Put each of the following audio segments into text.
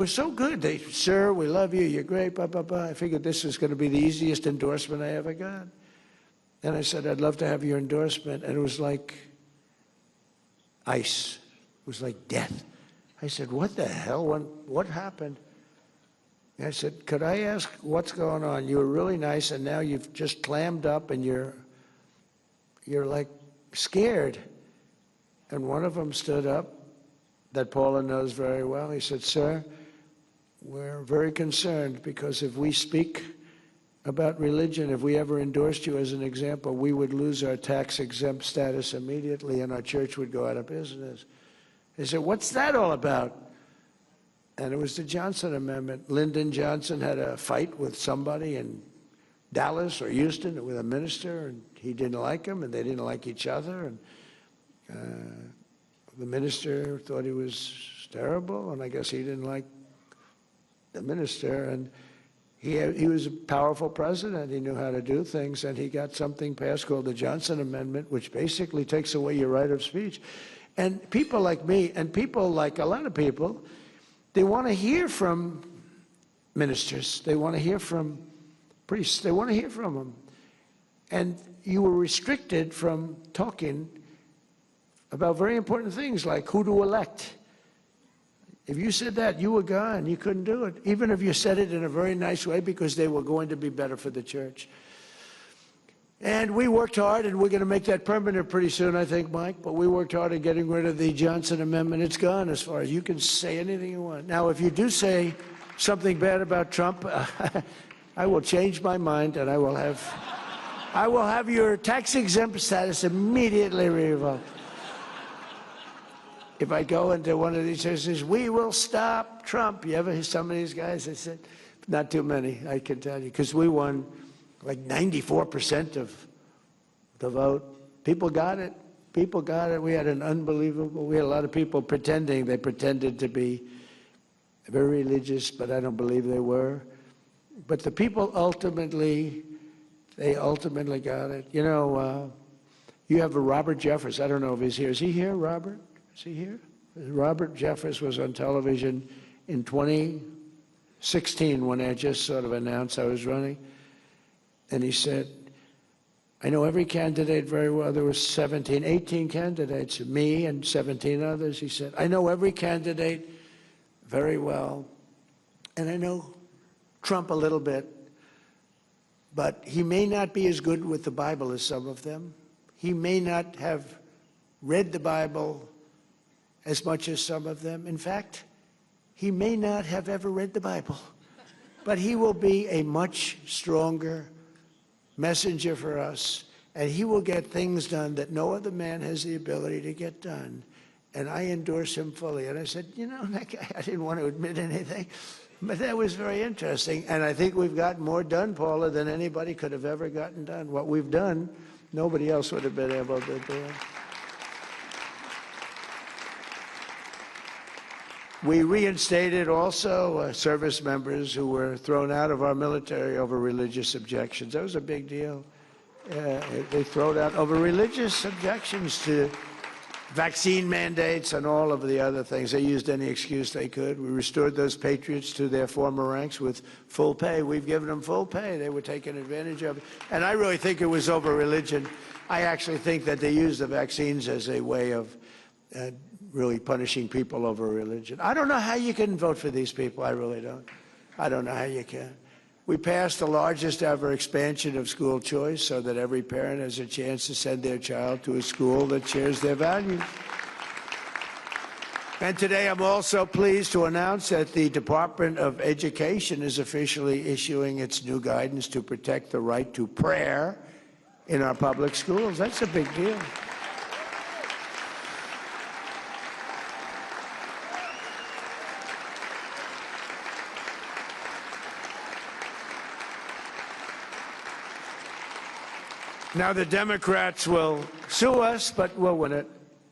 was so good. They, sir, we love you. You're great, blah, blah, blah. I figured this was going to be the easiest endorsement I ever got. And I said, I'd love to have your endorsement. And it was like ice. It was like death. I said, what the hell? What happened? And I said, could I ask what's going on? You were really nice, and now you've just clammed up, and you're like scared. And one of them stood up, that Paula knows very well. He said, sir, we're very concerned because if we speak about religion, if we ever endorsed you as an example, we would lose our tax-exempt status immediately and our church would go out of business. He said, what's that all about? And it was the Johnson Amendment. Lyndon Johnson had a fight with somebody in Dallas or Houston with a minister, and he didn't like him, and they didn't like each other. And the minister thought he was terrible, and I guess he didn't like the minister. And he was a powerful president. He knew how to do things, and he got something passed called the Johnson Amendment, which basically takes away your right of speech. And people like me, and people like a lot of people, they want to hear from ministers. They want to hear from priests. They want to hear from them. And you were restricted from talking about very important things like who to elect. If you said that, you were gone. You couldn't do it, even if you said it in a very nice way, because they were going to be better for the church. And we worked hard, and we're going to make that permanent pretty soon, I think, Mike. But we worked hard at getting rid of the Johnson Amendment. It's gone as far as you can say anything you want. Now, if you do say something bad about Trump, I will change my mind, and I will have your tax-exempt status immediately revoked. If I go into one of these churches, we will stop Trump. You ever hear some of these guys? I said, not too many, I can tell you, because we won like 94% of the vote. People got it. People got it. We had a lot of people pretending. They pretended to be very religious, but I don't believe they were. But the people ultimately, they ultimately got it. You know, you have a Robert Jeffress. I don't know if he's here. Is he here, Robert? Is he here? Robert Jeffress was on television in 2016 when I just sort of announced I was running. And he said, I know every candidate very well. There were 18 candidates, me and 17 others. He said, I know every candidate very well. And I know Trump a little bit, but he may not be as good with the Bible as some of them. He may not have read the Bible as much as some of them. In fact, he may not have ever read the Bible, but he will be a much stronger messenger for us, and he will get things done that no other man has the ability to get done. And I endorse him fully. And I said, you know, that guy, I didn't want to admit anything, but that was very interesting. And I think we've gotten more done, Paula, than anybody could have ever gotten done. What we've done, nobody else would have been able to do. We reinstated also service members who were thrown out of our military over religious objections. That was a big deal. They thrown out over religious objections to vaccine mandates and all of the other things. They used any excuse they could. We restored those patriots to their former ranks with full pay. We've given them full pay. They were taking advantage of it. And I really think it was over religion. I actually think that they used the vaccines as a way of really punishing people over religion. I don't know how you can vote for these people. I really don't. I don't know how you can. We passed the largest ever expansion of school choice so that every parent has a chance to send their child to a school that shares their values. And today I'm also pleased to announce that the Department of Education is officially issuing its new guidance to protect the right to prayer in our public schools. That's a big deal. Now, the Democrats will sue us, but we'll win it.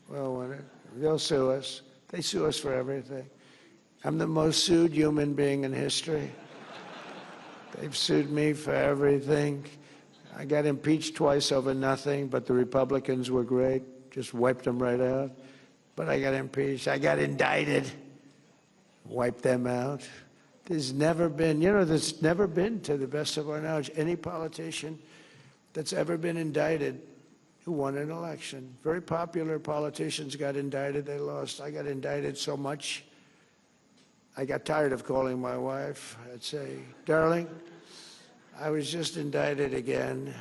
We'll win it. They'll sue us. They sue us for everything. I'm the most sued human being in history. They've sued me for everything. I got impeached twice over nothing, but the Republicans were great. Just wiped them right out. But I got impeached. I got indicted. wipe them out. There's never been, there's never been, to the best of our knowledge, any politician that's ever been indicted who won an election. Very popular politicians got indicted, they lost. I got indicted so much, I got tired of calling my wife. I'd say, darling, I was just indicted again.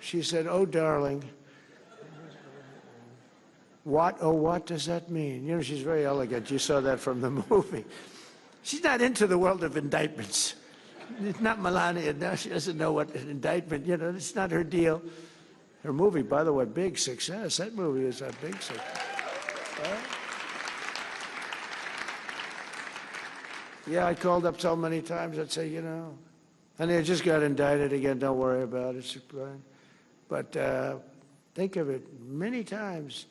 She said, oh, darling. What? Oh, what does that mean? She's very elegant. You saw that from the movie. She's not into the world of indictments. It's not Melania. No, she doesn't know what an indictment, it's not her deal. Her movie, by the way, big success. That movie is a big success. Yeah, I called up so many times. I'd say, honey, I just got indicted again. Don't worry about it. But think of it, many times.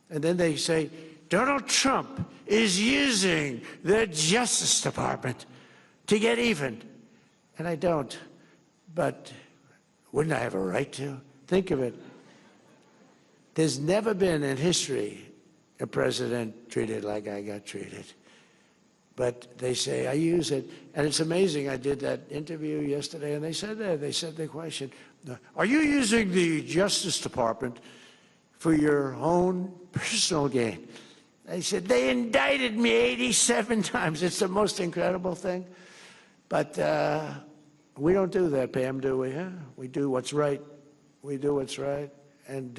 And then they say, Donald Trump is using the Justice Department to get even. And I don't. But wouldn't I have a right to? Think of it. There's never been in history a president treated like I got treated. But they say I use it. And it's amazing. I did that interview yesterday, and they said that. They said the question, are you using the Justice Department for your own personal gain? They said, they indicted me 87 times. It's the most incredible thing. But we don't do that, Pam, do we? Huh? We do what's right. We do what's right. And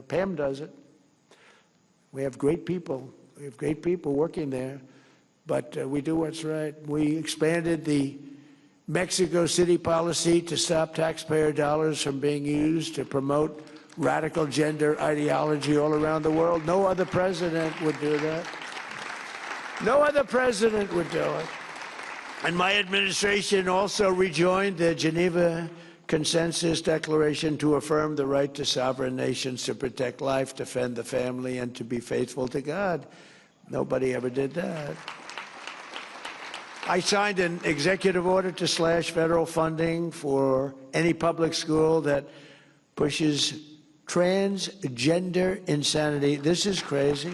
Pam does it. We have great people. We have great people working there. But we do what's right. We expanded the Mexico City policy to stop taxpayer dollars from being used to promote radical gender ideology all around the world. No other president would do that. No other president would do it. And my administration also rejoined the Geneva Consensus Declaration to affirm the right to sovereign nations to protect life, defend the family, and to be faithful to God. Nobody ever did that. I signed an executive order to slash federal funding for any public school that pushes transgender insanity. This is crazy.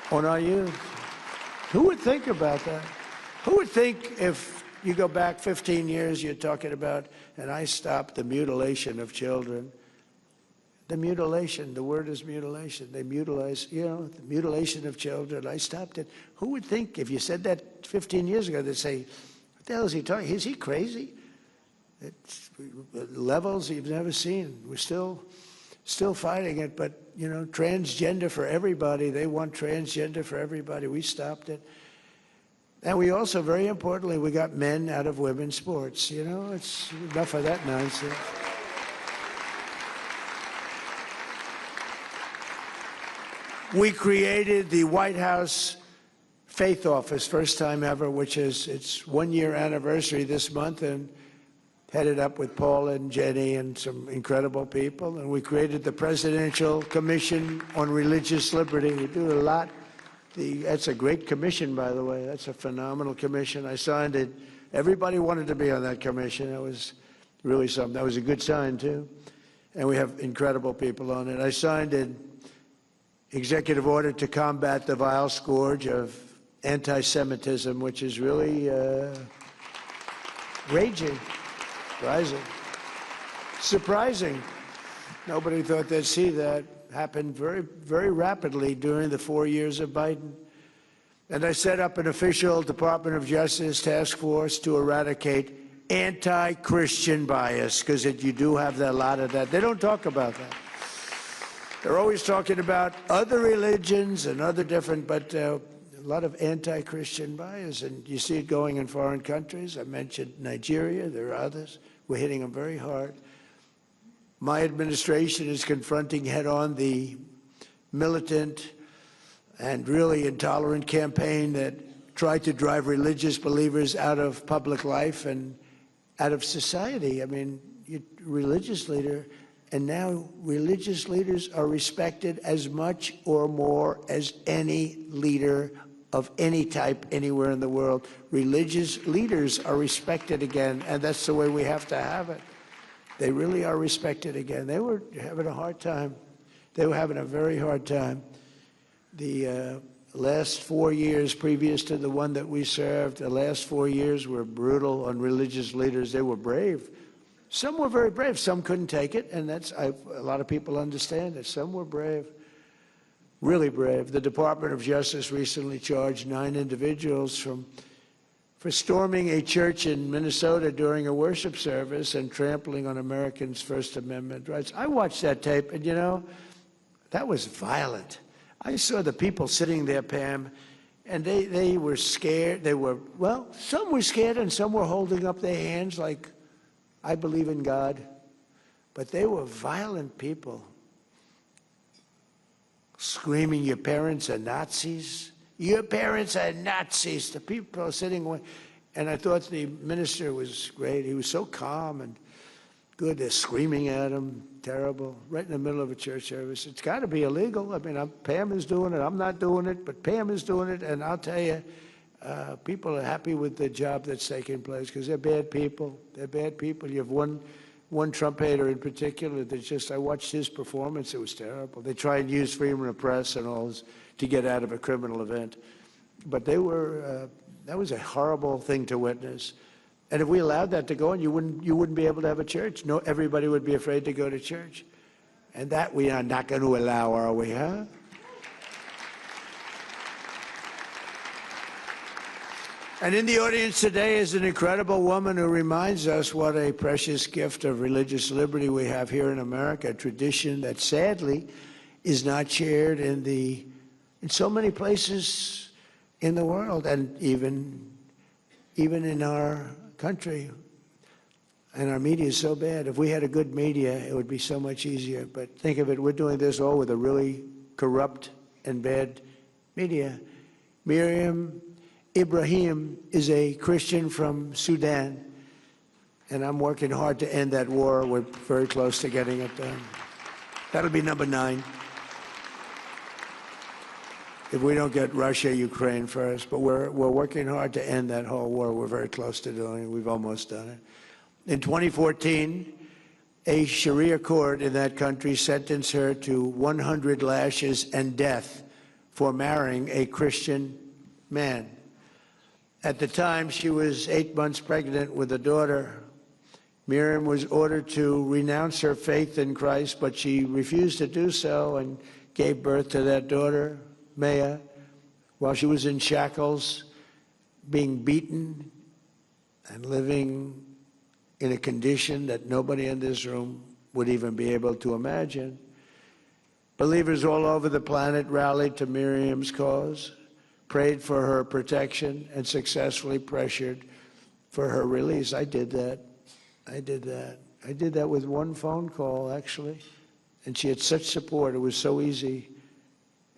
On our youth. Who would think about that? Who would think if you go back 15 years, you're talking about, and I stopped the mutilation of children. The mutilation, the word is mutilation. They mutilize, the mutilation of children. I stopped it. Who would think if you said that 15 years ago, they'd say, what the hell is he talking? Is he crazy? It's levels you've never seen. We're still fighting it, but, transgender for everybody. They want transgender for everybody. We stopped it. And we also, very importantly, we got men out of women's sports. It's enough of that nonsense. We created the White House Faith Office, first time ever, which is its 1-year anniversary this month, and headed up with Paul and Jenny and some incredible people. And we created the Presidential Commission on Religious Liberty. We do a lot. That's a great commission, by the way. That's a phenomenal commission. I signed it. Everybody wanted to be on that commission. That was really something. That was a good sign, too. And we have incredible people on it. I signed an executive order to combat the vile scourge of anti-Semitism, which is really raging, rising. Surprising. Nobody thought they'd see that happen very, very rapidly during the 4 years of Biden. And I set up an official Department of Justice task force to eradicate anti-Christian bias, because you do have a lot of that. They don't talk about that. They're always talking about other religions and other different, but a lot of anti-Christian bias, and you see it going in foreign countries. I mentioned Nigeria. There are others. We're hitting them very hard. My administration is confronting head-on the militant and really intolerant campaign that tried to drive religious believers out of public life and out of society. I mean, religious leader. And now religious leaders are respected as much or more as any leader of any type anywhere in the world. Religious leaders are respected again, and that's the way we have to have it. They really are respected again. They were having a hard time They were having a very hard time. The last 4 years previous to the one that we served, the last 4 years were brutal on religious leaders. They were brave. Some were very brave. Some couldn't take it, and a lot of people understand it. Some were brave, really brave. The Department of Justice recently charged 9 individuals for storming a church in Minnesota during a worship service and trampling on Americans' First Amendment rights. I watched that tape, and that was violent. I saw the people sitting there, Pam, and they were scared. Some were scared and some were holding up their hands like, I believe in God. But they were violent people. Screaming, your parents are Nazis. Your parents are Nazis. The people are sitting, and I thought the minister was great. He was so calm and good. They're screaming at him, terrible, right in the middle of a church service. It's got to be illegal. I mean, Pam is doing it. I'm not doing it, but Pam is doing it. And I'll tell you, people are happy with the job that's taking place because they're bad people. They're bad people. You have one Trump hater in particular that I watched his performance. It was terrible. They try and use freedom of the press and all this to get out of a criminal event. But that was a horrible thing to witness. And if we allowed that to go on, you wouldn't be able to have a church. No, everybody would be afraid to go to church. And that we are not going to allow, are we, huh? And in the audience today is an incredible woman who reminds us what a precious gift of religious liberty we have here in America, a tradition that sadly is not shared in so many places in the world, and even in our country. And our media is so bad. If we had a good media, it would be so much easier. But think of it, we're doing this all with a really corrupt and bad media. Miriam Ibraim is a Christian from Sudan, and I'm working hard to end that war. We're very close to getting it done. That'll be number 9. If we don't get Russia, Ukraine first, but we're working hard to end that whole war. We're very close to doing it. We've almost done it. In 2014, a Sharia court in that country sentenced her to 100 lashes and death for marrying a Christian man. At the time, she was 8 months pregnant with a daughter. Miriam was ordered to renounce her faith in Christ, but she refused to do so and gave birth to that daughter, Maya, while she was in shackles, being beaten and living in a condition that nobody in this room would even be able to imagine. Believers all over the planet rallied to Miriam's cause, prayed for her protection, and successfully pressured for her release. I did that. I did that with one phone call, actually. And she had such support. It was so easy.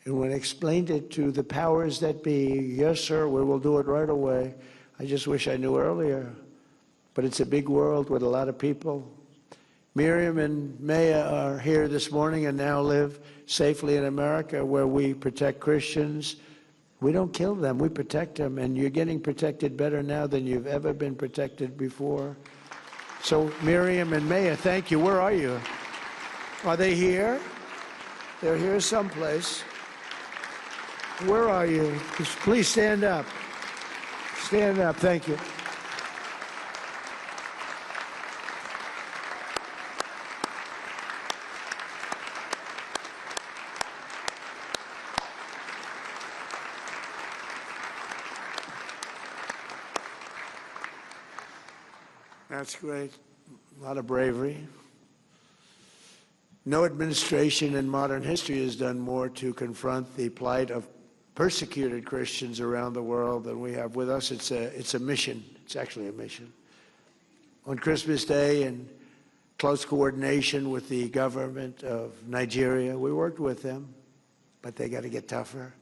And when I explained it to the powers that be, yes, sir, we will do it right away. I just wish I knew earlier. But it's a big world with a lot of people. Miriam and Maya are here this morning and now live safely in America, where we protect Christians. We don't kill them, we protect them. And you're getting protected better now than you've ever been protected before. So Miriam and Maya, thank you. Where are you? Are they here? They're here someplace. Where are you? Please stand up. Stand up. Thank you. That's great. A lot of bravery. No administration in modern history has done more to confront the plight of persecuted Christians around the world than we have. With us, it's a mission. It's actually a mission. On Christmas Day, in close coordination with the government of Nigeria, we worked with them, but they got to get tougher.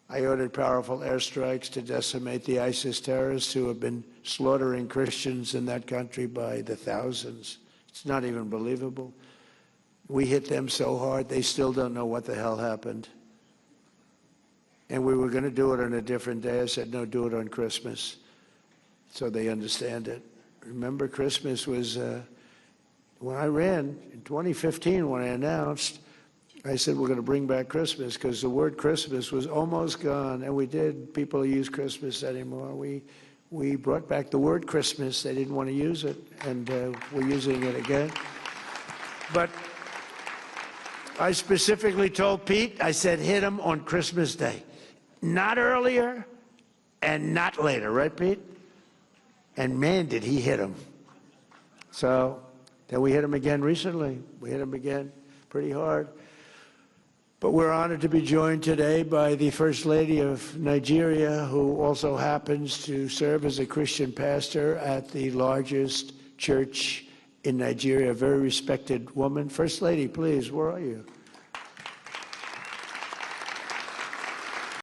I ordered powerful airstrikes to decimate the ISIS terrorists who have been slaughtering Christians in that country by the thousands. It's not even believable. We hit them so hard, they still don't know what the hell happened. And we were going to do it on a different day. I said, no, do it on Christmas, so they understand it. Remember, Christmas was, when I ran in 2015, when I announced, I said, we're going to bring back Christmas, because the word Christmas was almost gone, and we did. People use Christmas anymore. We brought back the word Christmas. They didn't want to use it, and we're using it again. But I specifically told Pete, I said, hit him on Christmas Day. Not earlier and not later, right, Pete? And man, did he hit him. So then we hit him again recently. We hit him again pretty hard. But we're honored to be joined today by the First Lady of Nigeria, who also happens to serve as a Christian pastor at the largest church in Nigeria, a very respected woman. First Lady, please, where are you?